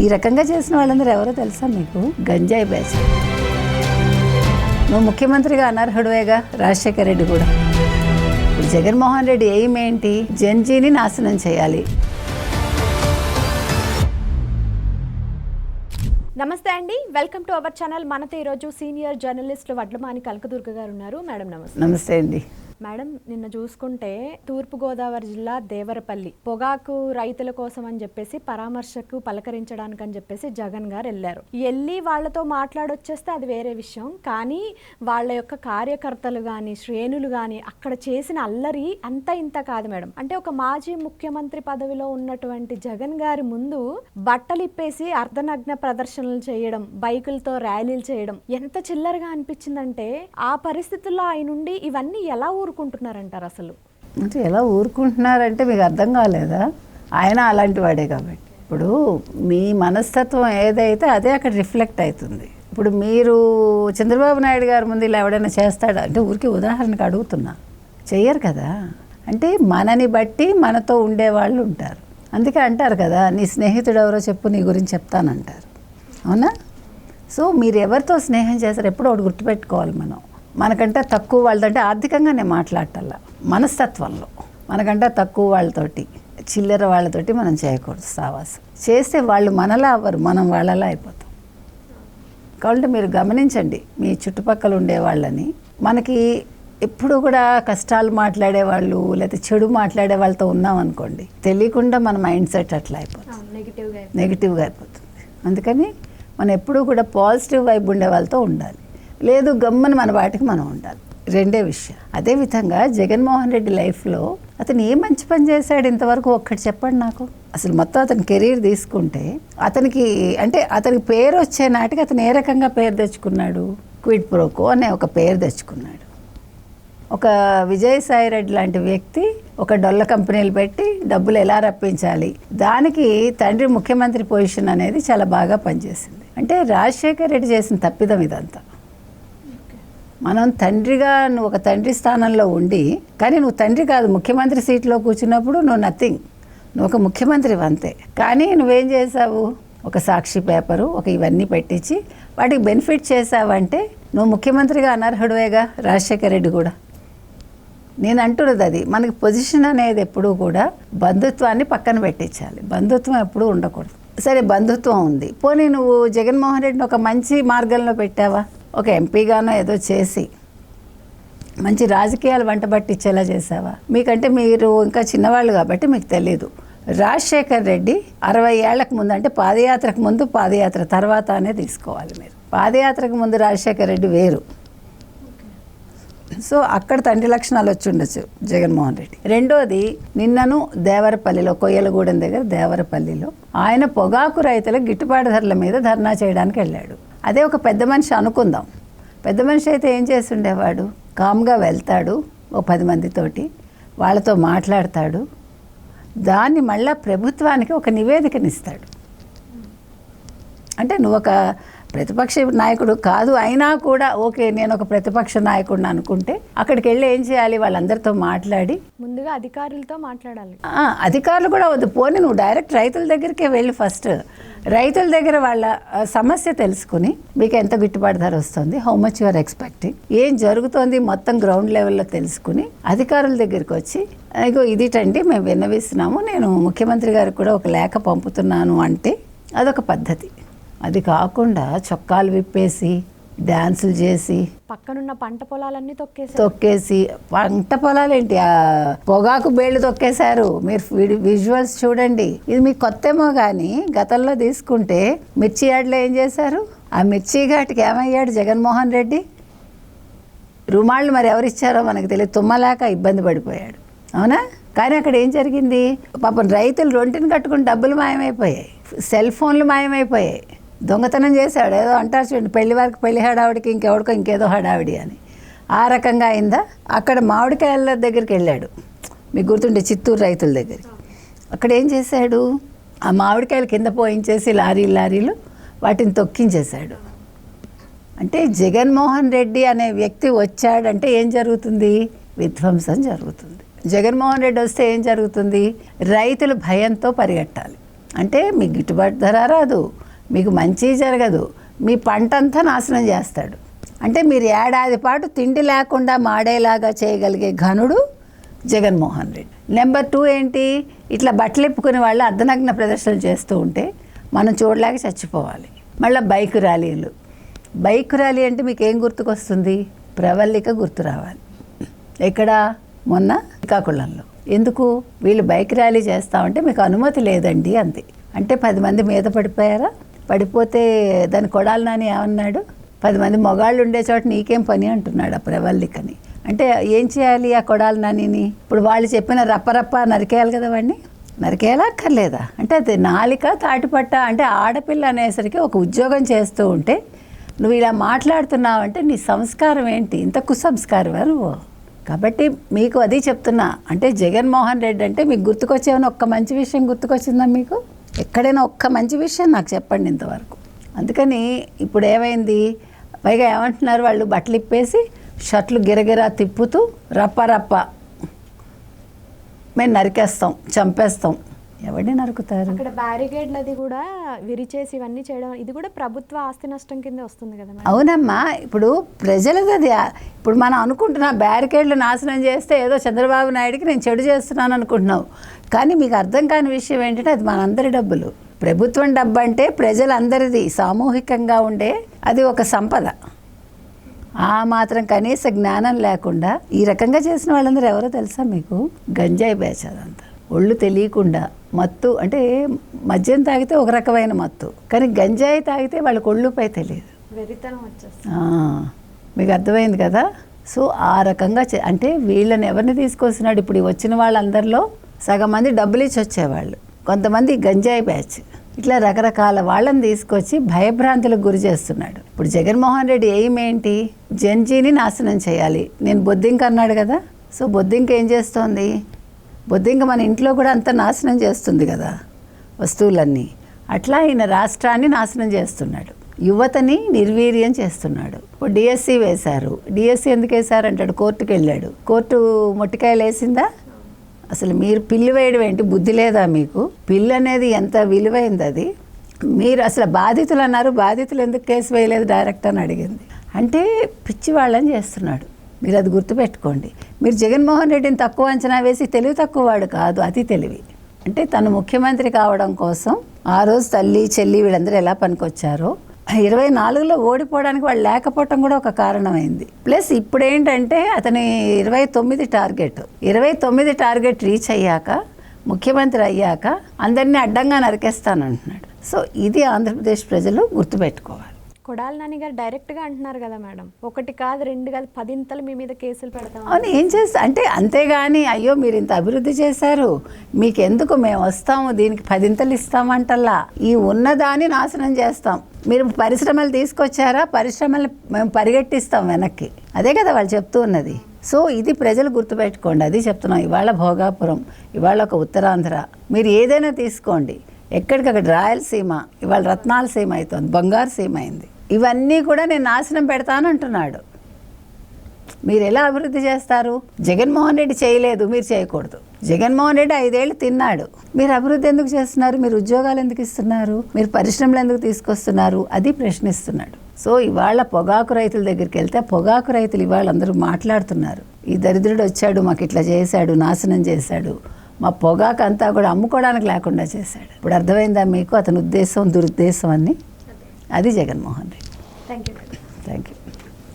ఈ రకంగా చేసిన వాళ్ళందరూ ఎవరో తెలుసా మీకు? గంజాయి బ్యాచ్. నువ్వు ముఖ్యమంత్రిగా అనర్హుడువేగా, రాజశేఖర రెడ్డి కూడా. ఇప్పుడు జగన్మోహన్ రెడ్డి ఎయిమ్ ఏంటి? జెన్జీని నాశనం చేయాలి. నమస్తే అండి, వెల్కమ్ టు అవర్ ఛానల్. మనతో ఈరోజు సీనియర్ జర్నలిస్ట్ వడ్లమాని కనకదుర్గ గారు ఉన్నారు. మేడం నమస్తే. నమస్తే అండి. మేడం, నిన్న చూసుకుంటే తూర్పుగోదావరి జిల్లా దేవరపల్లి పొగాకు రైతుల కోసం అని చెప్పేసి పరామర్శకు పలకరించడానికి అని చెప్పేసి జగన్ గారు వెళ్ళి వాళ్ళతో మాట్లాడొచ్చేస్తే అది వేరే విషయం. కానీ వాళ్ళ యొక్క కార్యకర్తలు కానీ శ్రేణులు కానీ అక్కడ చేసిన అల్లరి అంత ఇంత కాదు మేడం. అంటే ఒక మాజీ ముఖ్యమంత్రి పదవిలో ఉన్నటువంటి జగన్ గారి ముందు బట్టలు ఇప్పేసి అర్ధనగ్న ప్రదర్శనలు చేయడం, బైకులతో ర్యాలీలు చేయడం ఎంత చిల్లరగా అనిపించిందంటే, ఆ పరిస్థితుల్లో ఆయన నుండి ఇవన్నీ ఎలా ఊరుకుంటున్నారంటారు అసలు? అంటే ఎలా ఊరుకుంటున్నారంటే మీకు అర్థం కాలేదా? ఆయన అలాంటి వాడే కాబట్టి. ఇప్పుడు మీ మనస్తత్వం ఏదైతే అదే అక్కడ రిఫ్లెక్ట్ అవుతుంది. ఇప్పుడు మీరు చంద్రబాబు నాయుడు గారి ముందు ఇలా ఎవడైనా చేస్తాడా అంటే ఊరికి ఉదాహరణకు అడుగుతున్నా, చెయ్యరు కదా. అంటే మనని బట్టి మనతో ఉండేవాళ్ళు ఉంటారు. అందుకే అంటారు కదా, నీ స్నేహితుడు ఎవరో చెప్పు, నీ గురించి చెప్తానంటారు. అవునా? సో మీరు ఎవరితో స్నేహం చేస్తారు ఎప్పుడో ఒకటి గుర్తుపెట్టుకోవాలి. మనకంటే తక్కువ వాళ్ళతో ఆర్థికంగానే మాట్లాడాల, మనస్తత్వంలో మనకంటే తక్కువ వాళ్ళతోటి, చిల్లర వాళ్ళతోటి మనం చేయకూడదు సావాసం. చేస్తే వాళ్ళు మనలా అవ్వరు, మనం వాళ్ళలా అయిపోతాం. కాబట్టి మీరు గమనించండి మీ చుట్టుపక్కల ఉండే వాళ్ళని. మనకి ఎప్పుడు కూడా కష్టాలు మాట్లాడేవాళ్ళు లేకపోతే చెడు మాట్లాడే వాళ్ళతో ఉన్నాం అనుకోండి, తెలియకుండా మన మైండ్ సెట్ అట్లా అయిపోతుంది, నెగిటివ్గా అయిపోతుంది. అందుకని మనం ఎప్పుడూ కూడా పాజిటివ్ వైబ్ ఉండే వాళ్ళతో ఉండాలి. లేదు గమ్మని మన వాటికి మనం ఉండాలి. రెండే విషయం. అదేవిధంగా జగన్మోహన్ రెడ్డి లైఫ్లో అతను ఏ మంచి పని చేశాడు ఇంతవరకు ఒక్కటి చెప్పండి నాకు. అసలు మొత్తం అతని కెరీర్ తీసుకుంటే అతనికి పేరు వచ్చే నాటికి అతను ఏ రకంగా పేరు తెచ్చుకున్నాడు? క్విడ్ ప్రోకో అనే ఒక పేరు తెచ్చుకున్నాడు. ఒక విజయసాయి రెడ్డి లాంటి వ్యక్తి ఒక డొల్ల కంపెనీలు పెట్టి డబ్బులు ఎలా రప్పించాలి, దానికి తండ్రి ముఖ్యమంత్రి పొజిషన్ అనేది చాలా బాగా పనిచేసింది. అంటే రాజశేఖర రెడ్డి చేసిన తప్పిదం ఇదంతా. మనం తండ్రిగా, నువ్వు ఒక తండ్రి స్థానంలో ఉండి, కానీ నువ్వు తండ్రి కాదు, ముఖ్యమంత్రి సీట్లో కూర్చున్నప్పుడు నువ్వు నథింగ్, నువ్వు ఒక ముఖ్యమంత్రి అంతే. కానీ నువ్వేం చేసావు? ఒక సాక్షి పేపరు, ఒక ఇవన్నీ పెట్టించి వాటికి బెనిఫిట్ చేసావంటే నువ్వు ముఖ్యమంత్రిగా అనర్హుడువేగా, రాజశేఖర రెడ్డి కూడా. నేను అంటున్నది అది. మనకి పొజిషన్ అనేది ఎప్పుడూ కూడా బంధుత్వాన్ని పక్కన పెట్టించాలి, బంధుత్వం ఎప్పుడూ ఉండకూడదు. సరే బంధుత్వం ఉంది, పోనీ నువ్వు జగన్మోహన్ రెడ్డిని ఒక మంచి మార్గంలో పెట్టావా? ఒక ఎంపీగానో ఏదో చేసి మంచి రాజకీయాలు వంట పట్టించేలా చేసావా? మీకంటే మీరు ఇంకా చిన్నవాళ్ళు కాబట్టి మీకు తెలీదు. రాజశేఖర రెడ్డి 60 ఏళ్లకు ముందు, అంటే పాదయాత్రకు ముందు, పాదయాత్ర తర్వాత అనే తీసుకోవాలి మీరు. పాదయాత్రకు ముందు రాజశేఖర రెడ్డి వేరు. సో అక్కడ తండ్రి లక్షణాలు వచ్చి ఉండొచ్చు జగన్మోహన్ రెడ్డి. రెండోది, నిన్నను దేవరపల్లిలో, కొయ్యలగూడెం దగ్గర దేవరపల్లిలో ఆయన పొగాకు రైతులకు గిట్టుబాటు ధరల మీద ధర్నా చేయడానికి వెళ్ళాడు. అదే ఒక పెద్ద మనిషి అనుకుందాం. పెద్ద మనిషి అయితే ఏం చేసి ఉండేవాడు? కామ్గా వెళ్తాడు, ఓ 10 మందితోటి వాళ్ళతో మాట్లాడతాడు, దాన్ని మళ్ళా ప్రభుత్వానికి ఒక నివేదికనిస్తాడు. అంటే నువ్వు ఒక ప్రతిపక్ష నాయకుడు కాదు అయినా కూడా ఓకే, నేను ఒక ప్రతిపక్ష నాయకుడిని అనుకుంటే అక్కడికి వెళ్ళి ఏం చేయాలి? వాళ్ళందరితో మాట్లాడి ముందుగా అధికారులతో మాట్లాడాలి. అధికారులు కూడా వద్దు, పోనీ నువ్వు డైరెక్ట్ రైతుల దగ్గరికే వెళ్ళి ఫస్ట్ రైతుల దగ్గర వాళ్ళ సమస్య తెలుసుకుని, మీకు ఎంత గిట్టుబాటు ధర వస్తుంది, హౌ మచ్ యువర్ ఎక్స్పెక్టింగ్, ఏం జరుగుతోంది మొత్తం గ్రౌండ్ లెవెల్లో తెలుసుకుని అధికారుల దగ్గరికి వచ్చి, ఇగో ఇదిటండి మేము విన్నవిస్తున్నాము, నేను ముఖ్యమంత్రి గారికి కూడా ఒక లేఖ పంపుతున్నాను అంటే అదొక పద్ధతి. అది కాకుండా చొక్కాలు విప్పేసి డ్యాన్సులు చేసి పక్కనున్న పంట పొలాలన్నీ తొక్కేసి పంట పొలాలేంటి, పొగాకు బేళ్లు తొక్కేశారు. మీరు విజువల్స్ చూడండి. ఇది మీకు కొత్తేమో కానీ గతంలో తీసుకుంటే మిర్చి యార్డ్లో ఏం చేశారు? ఆ మిర్చి ఘాటికి ఏమయ్యాడు జగన్మోహన్ రెడ్డి? రుమాళ్ళు మరి ఎవరిచ్చారో మనకు తెలియదు, తుమ్మలేక ఇబ్బంది పడిపోయాడు. అవునా? కానీ అక్కడ ఏం జరిగింది? పాపం రైతులు రొంటిని కట్టుకుని డబ్బులు మాయమైపోయాయి, సెల్ ఫోన్లు మాయమైపోయాయి, దొంగతనం చేశాడు. ఏదో అంటారు చూడండి, పెళ్లి వారికి పెళ్లి హడావిడికి ఇంకెవడికో ఇంకేదో హడావిడి అని. ఆ రకంగా అయిందా? అక్కడ మామిడికాయల దగ్గరికి వెళ్ళాడు, మీకు గుర్తుండే చిత్తూరు రైతుల దగ్గరికి. అక్కడ ఏం చేశాడు? ఆ మామిడికాయలు కింద పోయించేసి లారీలు వాటిని తొక్కించేశాడు. అంటే జగన్మోహన్ రెడ్డి అనే వ్యక్తి వచ్చాడంటే ఏం జరుగుతుంది? విధ్వంసం జరుగుతుంది. జగన్మోహన్ రెడ్డి వస్తే ఏం జరుగుతుంది? రైతులు భయంతో పరిగెట్టాలి. అంటే మీకు గిట్టుబాటు ధర రాదు, మీకు మంచి జరగదు, మీ పంట అంతా నాశనం చేస్తాడు. అంటే మీరు ఏడాది పాటు తిండి లేకుండా మాడేలాగా చేయగలిగే ఘనుడు జగన్మోహన్ రెడ్డి. నెంబర్ 2 ఏంటి, ఇట్లా బట్టలు ఇప్పుకునే వాళ్ళు అర్ధనగ్న ప్రదర్శనలు చేస్తూ ఉంటే మనం చూడలేక చచ్చిపోవాలి. మళ్ళీ బైక్ ర్యాలీలు. బైక్ ర్యాలీ అంటే మీకు ఏం గుర్తుకొస్తుంది? ప్రవల్లిక గుర్తు రావాలి. ఎక్కడ? మొన్న శ్రీకాకుళంలో. ఎందుకు వీళ్ళు బైక్ ర్యాలీ చేస్తామంటే మీకు అనుమతి లేదండి అంతే. అంటే 10 మంది మీద పడిపోయారా? పడిపోతే దాని కొడాలి నాని ఏమన్నాడు? 10 మంది మగాళ్ళు ఉండే చోట నీకేం పని అంటున్నాడు ఆ ప్రవల్లికని. అంటే ఏం చేయాలి ఆ కొడాలి నానిని? ఇప్పుడు వాళ్ళు చెప్పిన రప్పరప్ప నరికేయాలి కదా వాడిని. నరికేయాలా అక్కర్లేదా? అంటే అది నాలిక తాటిపట్ట. అంటే ఆడపిల్ల అనేసరికి ఒక ఉద్యోగం చేస్తూ ఉంటే నువ్వు ఇలా మాట్లాడుతున్నావంటే నీ సంస్కారం ఏంటి? ఇంత కుసంస్కారమా నువ్వు? కాబట్టి మీకు అది చెప్తున్నా. అంటే జగన్మోహన్ రెడ్డి అంటే మీకు గుర్తుకొచ్చేమని ఒక్క మంచి విషయం గుర్తుకొచ్చిందా మీకు? ఎక్కడైనా ఒక్క మంచి విషయం నాకు చెప్పండి ఇంతవరకు. అందుకని ఇప్పుడు ఏమైంది, పైగా ఏమంటున్నారు వాళ్ళు, బట్టలు ఇప్పేసి షర్ట్లు గిరగిరా తిప్పుతూ రప్ప మేము నరికేస్తాం, చంపేస్తాం. ఎవరిని నరుకుతారు? అక్కడ బ్యారికేడ్లది కూడా విరిచేసి ఇవన్నీ చేయడం, ఇది కూడా ప్రభుత్వ ఆస్తి నష్టం కింద వస్తుంది కదా. అవునమ్మా, ఇప్పుడు ప్రజలది అది. ఇప్పుడు మనం అనుకుంటున్నా బ్యారికేడ్లు నాశనం చేస్తే ఏదో చంద్రబాబు నాయుడికి నేను చెడు చేస్తున్నాను అనుకుంటున్నావు. కానీ మీకు అర్థం కాని విషయం ఏంటంటే అది మనందరి డబ్బులు. ప్రభుత్వం డబ్బు అంటే ప్రజలందరిది, సామూహికంగా ఉండే అది ఒక సంపద. ఆ మాత్రం కనీస జ్ఞానం లేకుండా ఈ రకంగా చేసిన వాళ్ళందరూ ఎవరో తెలుసా మీకు? గంజాయి బ్యాచ్ అదంతా. ఒళ్ళు తెలియకుండా మత్తు, అంటే మద్యం తాగితే ఒక రకమైన మత్తు, కానీ గంజాయి తాగితే వాళ్ళకి ఒళ్ళుపై తెలియదు, వెరితనం వచ్చేస్తుంది. మీకు అర్థమైంది కదా? సో ఆ రకంగా అంటే వీళ్ళని ఎవరిని తీసుకొస్తున్నాడు? ఇప్పుడు వచ్చిన వాళ్ళందరిలో సగం మంది డబ్బులు ఇచ్చి వచ్చేవాళ్ళు, కొంతమంది గంజాయి బ్యాచ్, ఇట్లా రకరకాల వాళ్ళని తీసుకొచ్చి భయభ్రాంతులకు గురి చేస్తున్నాడు. ఇప్పుడు జగన్మోహన్ రెడ్డి ఎయిమ్ ఏంటి? జెన్జీని నాశనం చేయాలి. నేను బొద్దింక అన్నాడు కదా. సో బొద్దింక ఏం చేస్తోంది? బొద్దింక మన ఇంట్లో కూడా అంత నాశనం చేస్తుంది కదా వస్తువులన్నీ. అట్లా ఈయన రాష్ట్రాన్ని నాశనం చేస్తున్నాడు, యువతని నిర్వీర్యం చేస్తున్నాడు. ఇప్పుడు డిఎస్సి వేశారు. డిఎస్సి ఎందుకు వేశారు అంటాడు, కోర్టుకు వెళ్ళాడు. కోర్టు మొట్టికాయలు వేసిందా? అసలు మీరు పిల్లి వేయడం ఏంటి? బుద్ధి లేదా మీకు? పిల్లి అనేది ఎంత విలువైంది అది. మీరు అసలు బాధితులు అన్నారు, బాధితులు ఎందుకు కేసు వేయలేదు డైరెక్ట్ అని అడిగింది. అంటే పిచ్చి వాళ్ళని చేస్తున్నాడు. మీరు అది గుర్తుపెట్టుకోండి. మీరు జగన్మోహన్ రెడ్డిని తక్కువ అంచనా వేసి తెలివి తక్కువ వాడు కాదు, అతి తెలివి. అంటే తను ముఖ్యమంత్రి కావడం కోసం ఆ రోజు తల్లి చెల్లి వీళ్ళందరూ ఎలా పనికొచ్చారో 24లో ఓడిపోవడానికి వాళ్ళు లేకపోవటం కూడా ఒక కారణమైంది. ప్లస్ ఇప్పుడు ఏంటంటే అతని 29 టార్గెట్ రీచ్ అయ్యాక, ముఖ్యమంత్రి అయ్యాక అందరినీ అడ్డంగా నరికేస్తానంటున్నాడు. సో ఇది ఆంధ్రప్రదేశ్ ప్రజలు గుర్తుపెట్టుకోవాలి. కొడాలి నాని గారు డైరెక్ట్గా అంటున్నారు కదా మేడం, 1 కాదు 2 కాదు 10 మీ మీద కేసులు పెడతాం. అవును, ఏం చేస్తా అంటే అంతేగాని అయ్యో మీరు ఇంత అభివృద్ధి చేశారు మీకెందుకు, మేము వస్తాము దీనికి 10 ఇస్తామంటల్లా. ఈ ఉన్నదాన్ని నాశనం చేస్తాం. మీరు పరిశ్రమలు తీసుకొచ్చారా, పరిశ్రమలు మేము పరిగెట్టిస్తాం వెనక్కి. అదే కదా వాళ్ళు చెప్తూ ఉన్నది. సో ఇది ప్రజలు గుర్తుపెట్టుకోండి. అది చెప్తున్నాం. ఇవాళ భోగాపురం, ఇవాళ ఒక ఉత్తరాంధ్ర, మీరు ఏదైనా తీసుకోండి, ఎక్కడికక్కడ రాయలసీమ ఇవాళ రత్నాల సీమ అవుతుంది, బంగారు సీమ అయింది. ఇవన్నీ కూడా నేను నాశనం పెడతాను అంటున్నాడు. మీరు ఎలా అభివృద్ధి చేస్తారు? జగన్మోహన్ రెడ్డి చేయలేదు, మీరు చేయకూడదు. జగన్మోహన్ రెడ్డి 5 ఏళ్ళు తిన్నాడు, మీరు అభివృద్ధి ఎందుకు చేస్తున్నారు? మీరు ఉద్యోగాలు ఎందుకు ఇస్తున్నారు? మీరు పరిశ్రమలు ఎందుకు తీసుకొస్తున్నారు? అది ప్రశ్నిస్తున్నాడు. సో ఇవాళ పొగాకు రైతుల దగ్గరికి వెళ్తే పొగాకు రైతులు ఇవాళ అందరూ మాట్లాడుతున్నారు, ఈ దరిద్రుడు వచ్చాడు మాకు ఇట్లా చేశాడు, నాశనం చేశాడు, మా పొగాకు అంతా కూడా అమ్ముకోవడానికి లేకుండా చేశాడు. ఇప్పుడు అర్థమైందా మీకు అతని ఉద్దేశం దురుద్దేశం అని? అది జగన్మోహన్ రెడ్డి. Thank you.